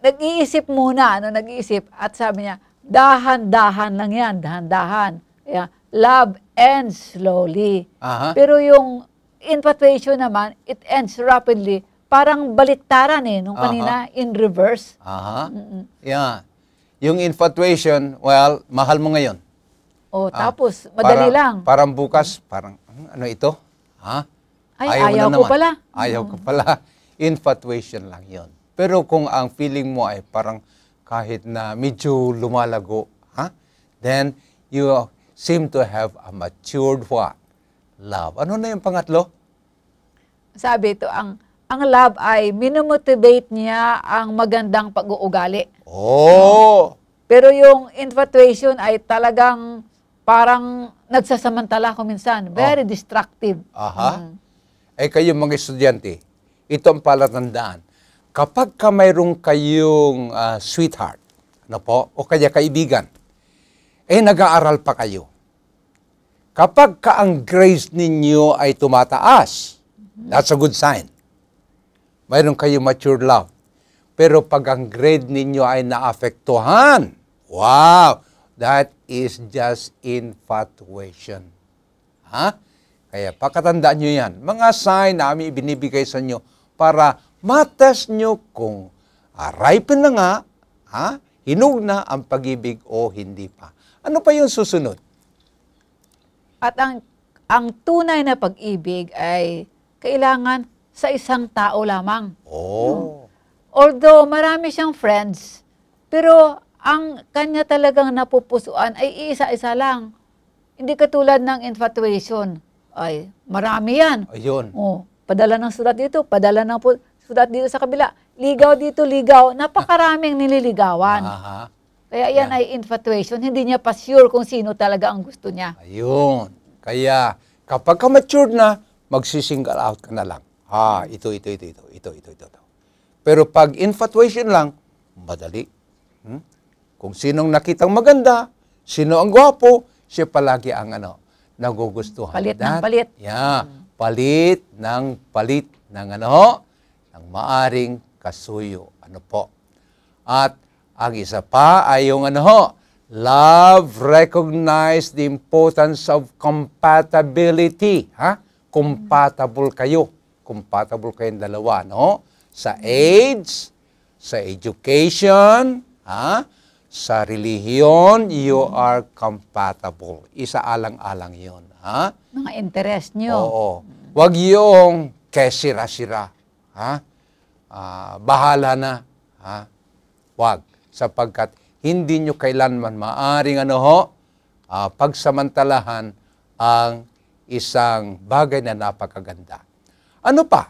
nag-iisip muna, nag-iisip. At sabi niya, dahan-dahan lang yan, dahan-dahan. Kaya, love ends slowly. Aha. Pero yung infatuation naman, it ends rapidly. Parang baliktaran nung kanina, in reverse. Aha. Yan. Yung infatuation, well, mahal mo ngayon. O, tapos, madali lang. Parang bukas, parang, ano ito? Ha? Ay, mo ayaw na ko naman. pala. Ayaw ko pala. Infatuation lang yon. Pero kung ang feeling mo ay parang kahit na medyo lumalago, then you seem to have a matured what? Love. Ano na yung pangatlo? Sabi ito, ang love ay minomotivate niya ang magandang pag-uugali. Oh! Pero yung infatuation ay talagang parang nagsasamantala ko minsan. Very destructive. Aha. Eh kayo mga estudyante, ito ang palatandaan. Kapag ka mayroong kayong sweetheart, o kaya kaibigan, nag-aaral pa kayo. Kapag ka ang grades ninyo ay tumataas, that's a good sign. Mayroon kayong mature love. Pero pag ang grade ninyo ay naapektuhan, wow, that is just infatuation. Ha? Kaya pakatandaan nyo yan. Mga sign na aming binibigay sa inyo para matest nyo kung ripe na nga, hinug na ang pag-ibig o hindi pa. Ano pa yung susunod? At ang tunay na pag-ibig ay kailangan sa isang tao lamang. Oh. Although marami siyang friends, pero ang kanya talagang napupusuan ay isa-isa lang. Hindi katulad ng infatuation. Ay, marami yan. Ayun. Oh, padala ng sulat dito, padala ng sulat dito sa kabila. Ligaw dito, ligaw. Napakaraming nililigawan. Aha. Kaya yan ay infatuation. Hindi niya pa sure kung sino talaga ang gusto niya. Ayun. Kaya kapag ka matured na, magsisingle out ka na lang. Ito. Pero pag infatuation lang, madali. Kung sinong nakitang maganda, sino ang gwapo, siya palagi ang nagugustuhan. Palit ng palit. Yeah. Palit ng ng maaring kasuyo. At ang isa pa ay yung love recognize the importance of compatibility. Compatible kayo. Compatible kayong dalawa, Sa age, sa education, sa relihiyon, you are compatible. Isaalang-alang yun. Mga interest nyo. Oo. Huwag yung kesira-sira. Bahala na. Huwag. Sapagkat hindi nyo kailanman maaring pagsamantalahan ang isang bagay na napakaganda. Ano pa?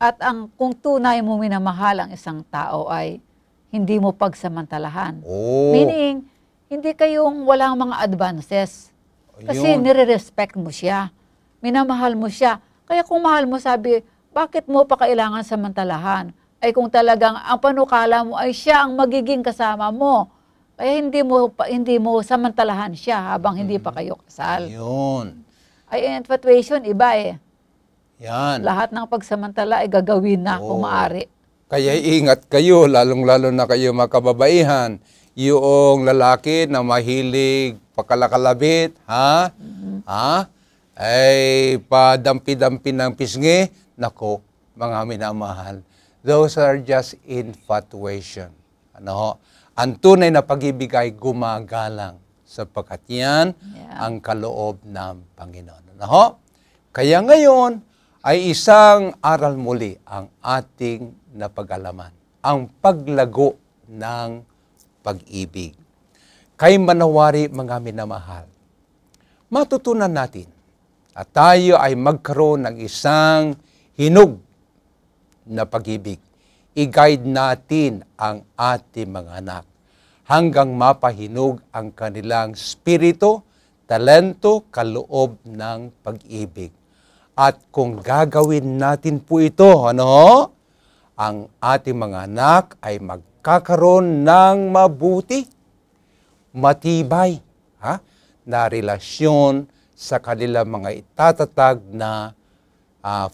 At kung tunay mo minamahal ang isang tao ay hindi mo pagsamantalahan. Oh. Meaning, hindi kayong walang mga advances. Kasi Ayun. nire-respect mo siya. Minamahal mo siya. Kaya kung mahal mo, sabi, bakit mo pa kailangan samantalahan? Ay kung talagang ang panukala mo ay siya ang magiging kasama mo. Kaya hindi mo samantalahan siya habang hindi pa kayo kasal. Ayun. Ay infatuation, iba eh. Yan. Lahat ng pagsamantala ay gagawin na kung maaari. Kaya ingat kayo, lalong-lalo na kayo mga kababaihan. Yung lalaki na mahilig pakalakalabit, ay padampi-dampi ng pisngi, nako, mga minamahal. Those are just infatuation. Ang tunay na pag-ibig ay gumagalang sapagkat yan ang kaloob ng Panginoon. Kaya ngayon ay isang aral muli ang ating napag-alaman. Ang paglago ng pag-ibig. Kay manawari mga minamahal, matutunan natin at tayo ay magkaroon ng isang hinog na pag-ibig. I-guide natin ang ating mga anak hanggang mapahinog ang kanilang spirito, talento, kaloob ng pag-ibig. At kung gagawin natin po ito, ang ating mga anak ay magkakaroon ng mabuti, matibay, na relasyon sa kanilang mga itatatag na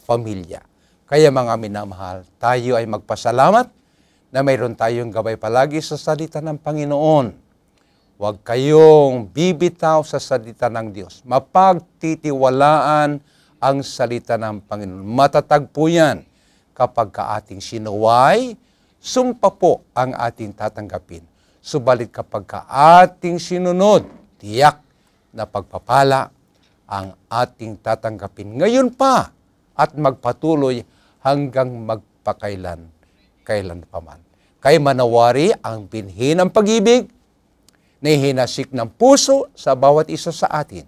pamilya. Kaya mga minamahal, tayo ay magpasalamat na mayroon tayong gabay palagi sa salita ng Panginoon. Huwag kayong bibitaw sa salita ng Diyos. Mapagtitiwalaan ang salita ng Panginoon. Matatag po yan kapag ating sinuway, sumpa po ang ating tatanggapin. Subalit kapag ating sinunod, tiyak na pagpapala ang ating tatanggapin. Ngayon pa at magpatuloy hanggang magpakailan, kailan paman. Kay manawari ang binhi ng pag-ibig na hinasik ng puso sa bawat isa sa atin,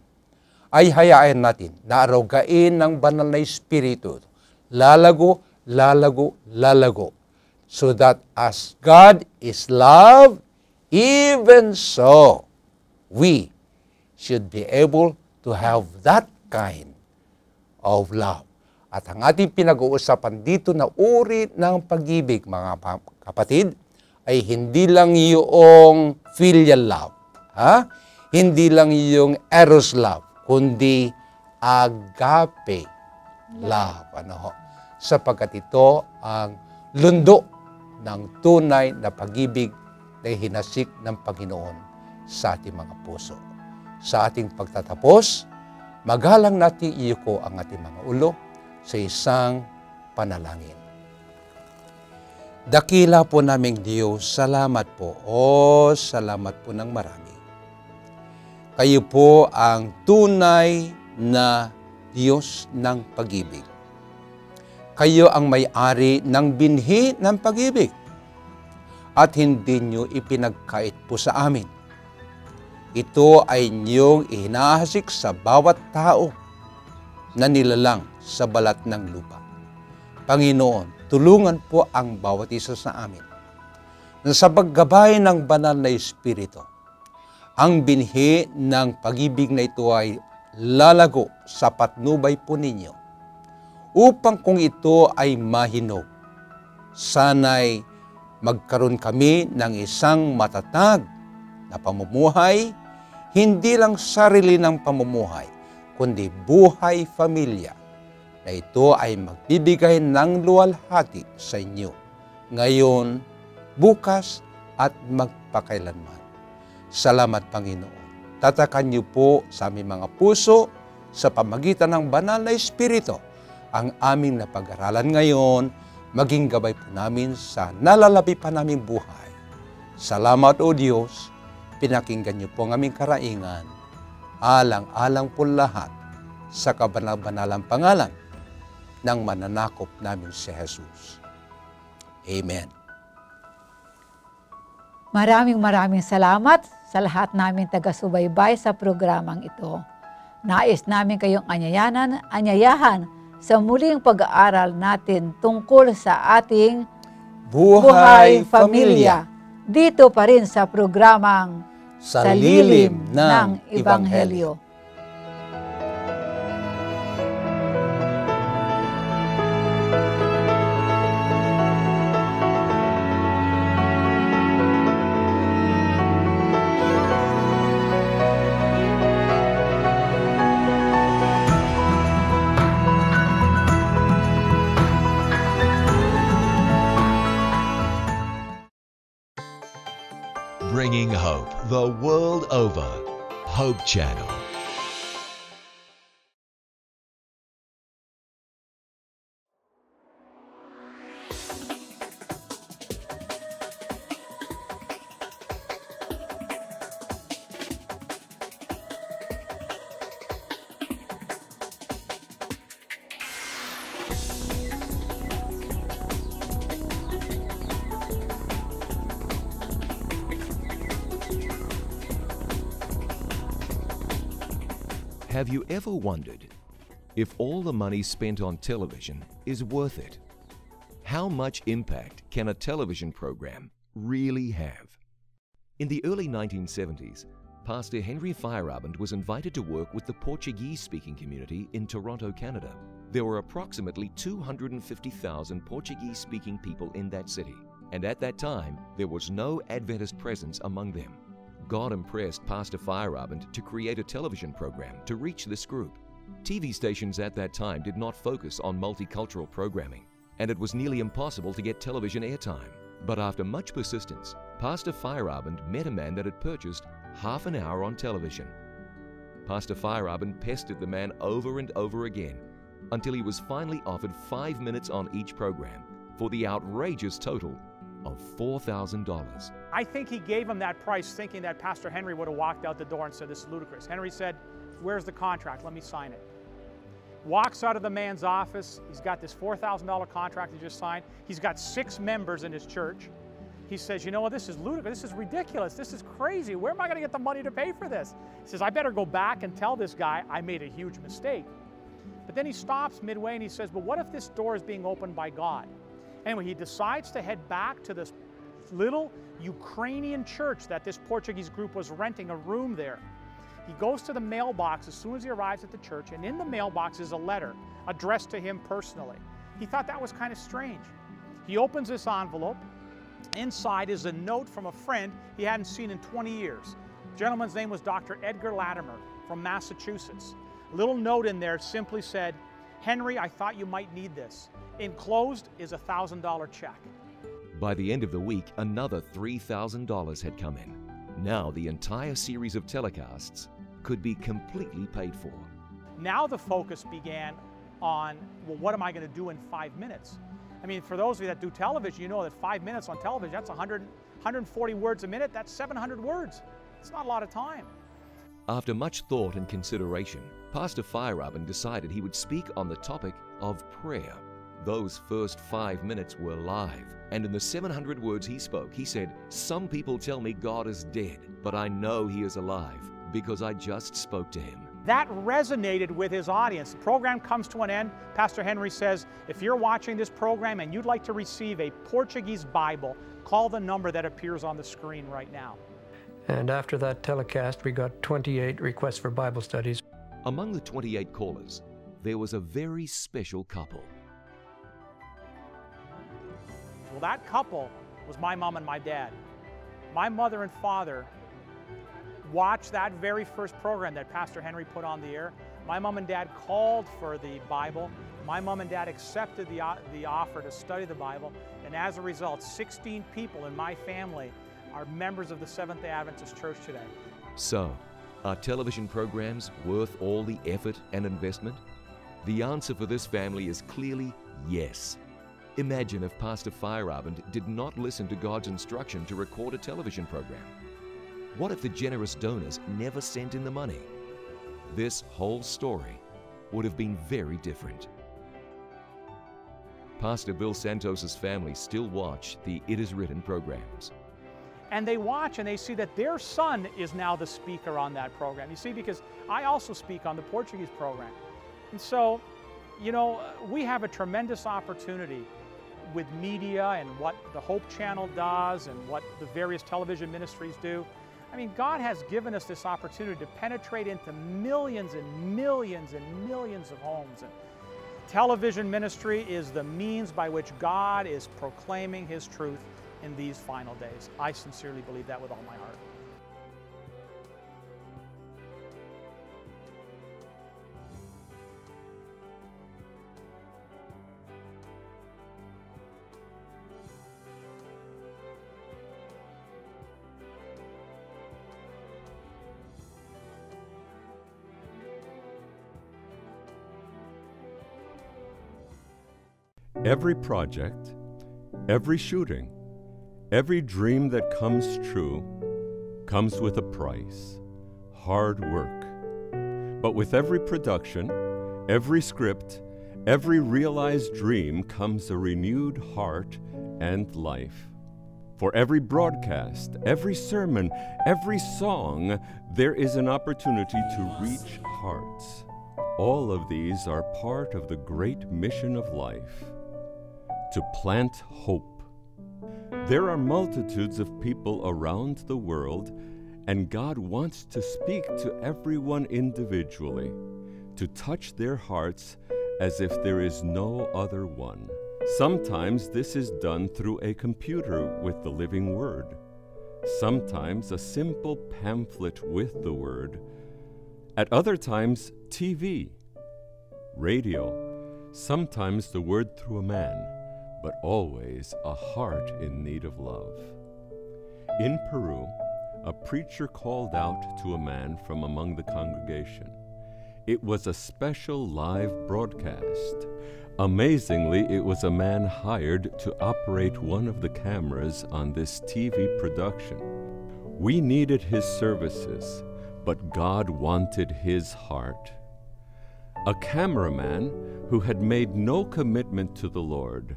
ay hayaan natin na arugain ng banal na Espiritu. Lalago, lalago, lalago. So that as God is love, even so, we should be able to have that kind of love. At ang ating pinag-uusapan dito na uri ng pag-ibig, mga kapatid, ay hindi lang yung filial love. Hindi lang yung eros love, kundi agape love. Sapagkat ito ang lundo ng tunay na pag-ibig na hinasik ng Panginoon sa ating mga puso. Sa ating pagtatapos, magalang natin iyuko ang ating mga ulo sa isang panalangin. Dakila po naming Diyos, salamat po. Salamat po ng marami. Kayo po ang tunay na Diyos ng pag-ibig. Kayo ang may-ari ng binhi ng pag-ibig. At hindi nyo ipinagkait po sa amin. Ito ay niyong ihinahasik sa bawat tao na nilalang sa balat ng lupa. Panginoon, tulungan po ang bawat isa sa amin na sa paggabay ng banal na Espiritu, ang binhi ng pag-ibig na ito ay lalago sa patnubay po ninyo upang kung ito ay mahinog, sana'y magkaroon kami ng isang matatag na pamumuhay, hindi lang sarili ng pamumuhay, kundi buhay pamilya, na ito ay magbibigay ng luwalhati sa inyo, ngayon, bukas, at magpakailanman. Salamat, Panginoon. Tatakan niyo po sa aming mga puso sa pamagitan ng banal na Espiritu ang aming napag-aralan ngayon, maging gabay po namin sa nalalabi pa naming buhay. Salamat o Diyos, pinakinggan niyo po ang aming karaingan. Alang-alang po lahat sa kabanal-banalang pangalan ng mananakop namin si Jesus. Amen. Maraming salamat sa lahat naming taga-subaybay sa programang ito. Nais namin kayong anyayahan sa muling pag-aaral natin tungkol sa ating Buhay Pamilya, dito pa rin sa programang sa lilim ng Ebanghelyo. Bringing hope the world over. Hope Channel. Have you ever wondered if all the money spent on television is worth it? How much impact can a television program really have? In the early 1970s, Pastor Henry Feyerabend was invited to work with the Portuguese-speaking community in Toronto, Canada. There were approximately 250,000 Portuguese-speaking people in that city, and at that time, there was no Adventist presence among them. God impressed Pastor Feyerabend to create a television program to reach this group. TV stations at that time did not focus on multicultural programming, and it was nearly impossible to get television airtime. But after much persistence, Pastor Feyerabend met a man that had purchased half an hour on television. Pastor Feyerabend pestered the man over and over again until he was finally offered 5 minutes on each program for the outrageous total of $4,000. I think he gave him that price thinking that Pastor Henry would have walked out the door and said, "This is ludicrous." Henry said, "Where's the contract? Let me sign it." Walks out of the man's office. He's got this $4,000 contract he just signed. He's got 6 members in his church. He says, "You know what, this is ludicrous, this is ridiculous, this is crazy. Where am I gonna get the money to pay for this?" He says, "I better go back and tell this guy I made a huge mistake." But then he stops midway and he says, "But what if this door is being opened by God?" Anyway, he decides to head back to this little Ukrainian church that this Portuguese group was renting a room there. He goes to the mailbox as soon as he arrives at the church, and in the mailbox is a letter addressed to him personally. He thought that was kind of strange. He opens this envelope. Inside is a note from a friend he hadn't seen in 20 years. The gentleman's name was Dr. Edgar Latimer from Massachusetts. A little note in there simply said, "Henry, I thought you might need this." Enclosed is a $1,000 check. By the end of the week, another $3,000 had come in. Now the entire series of telecasts could be completely paid for. Now the focus began on, well, what am I going to do in 5 minutes? I mean, for those of you that do television, you know that 5 minutes on television, that's 140 words a minute, that's 700 words. It's not a lot of time. After much thought and consideration, Pastor Feyerabend decided he would speak on the topic of prayer. Those first 5 minutes were live, and in the 700 words he spoke, he said, "Some people tell me God is dead, but I know He is alive because I just spoke to Him." That resonated with his audience. The program comes to an end. Pastor Henry says, if you're watching this program and you'd like to receive a Portuguese Bible, call the number that appears on the screen right now. And after that telecast, we got 28 requests for Bible studies. Among the 28 callers, there was a very special couple. Well, that couple was my mom and my dad. My mother and father watched that very first program that Pastor Henry put on the air. My mom and dad called for the Bible. My mom and dad accepted the offer to study the Bible. And as a result, 16 people in my family are members of the Seventh-day Adventist Church today. So, are television programs worth all the effort and investment? The answer for this family is clearly yes. Imagine if Pastor Feyerabend did not listen to God's instruction to record a television program. What if the generous donors never sent in the money? This whole story would have been very different. Pastor Bill Santos's family still watch the It Is Written programs. And they watch and they see that their son is now the speaker on that program. You see, because I also speak on the Portuguese program. And so, you know, we have a tremendous opportunity with media and what the Hope Channel does and what the various television ministries do. I mean, God has given us this opportunity to penetrate into millions and millions and millions of homes. And television ministry is the means by which God is proclaiming His truth in these final days. I sincerely believe that with all my heart. Every project, every shooting, every dream that comes true comes with a price, hard work. But with every production, every script, every realized dream comes a renewed heart and life. For every broadcast, every sermon, every song, there is an opportunity to reach hearts. All of these are part of the great mission of life, to plant hope. There are multitudes of people around the world, and God wants to speak to everyone individually, to touch their hearts as if there is no other one. Sometimes this is done through a computer with the living Word. Sometimes a simple pamphlet with the Word. At other times, TV, radio, sometimes the Word through a man, but always a heart in need of love. In Peru, a preacher called out to a man from among the congregation. It was a special live broadcast. Amazingly, it was a man hired to operate one of the cameras on this TV production. We needed his services, but God wanted his heart. A cameraman who had made no commitment to the Lord,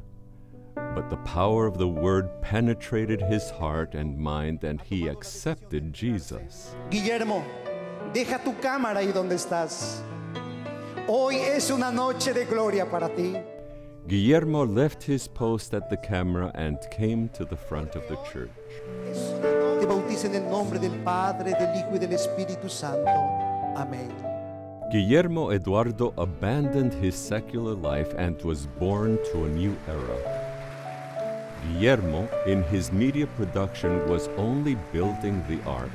but the power of the Word penetrated his heart and mind, and he accepted Jesus. Guillermo, deja tu cámara ahí donde estás. Hoy es una noche de gloria para ti. Guillermo left his post at the camera and came to the front of the church. Te bautizo en el nombre del Padre, del Hijo y del Espíritu Santo. Amén. Guillermo Eduardo abandoned his secular life and was born to a new era. Guillermo, in his media production, was only building the ark.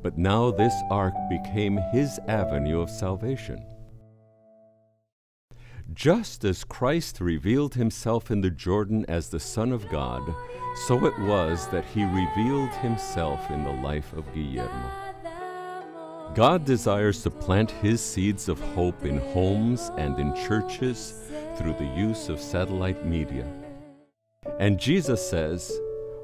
But now this ark became his avenue of salvation. Just as Christ revealed himself in the Jordan as the Son of God, so it was that he revealed himself in the life of Guillermo. God desires to plant his seeds of hope in homes and in churches through the use of satellite media. And Jesus says,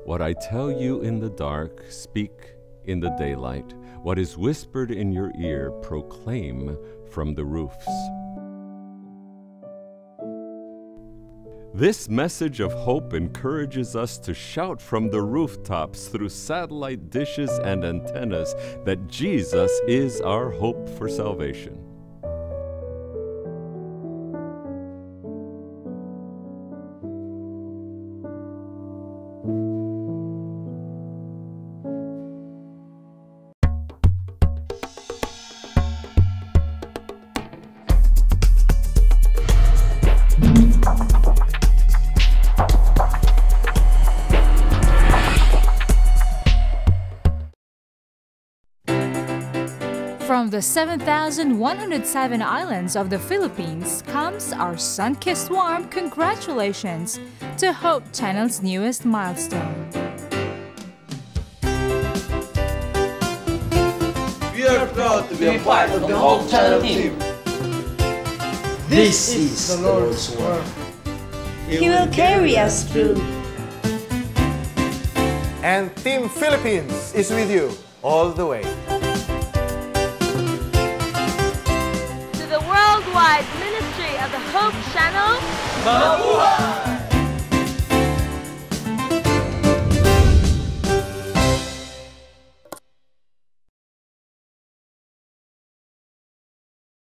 "What I tell you in the dark, speak in the daylight. What is whispered in your ear, proclaim from the roofs." This message of hope encourages us to shout from the rooftops through satellite dishes and antennas that Jesus is our hope for salvation. From the 7,107 islands of the Philippines comes our sun-kissed warm congratulations to Hope Channel's newest milestone. We are proud to be a part of the Hope Channel team. This is the Lord's work. He will carry us through. And Team Philippines is with you all the way. To the worldwide ministry of the Hope Channel, Mabuhay!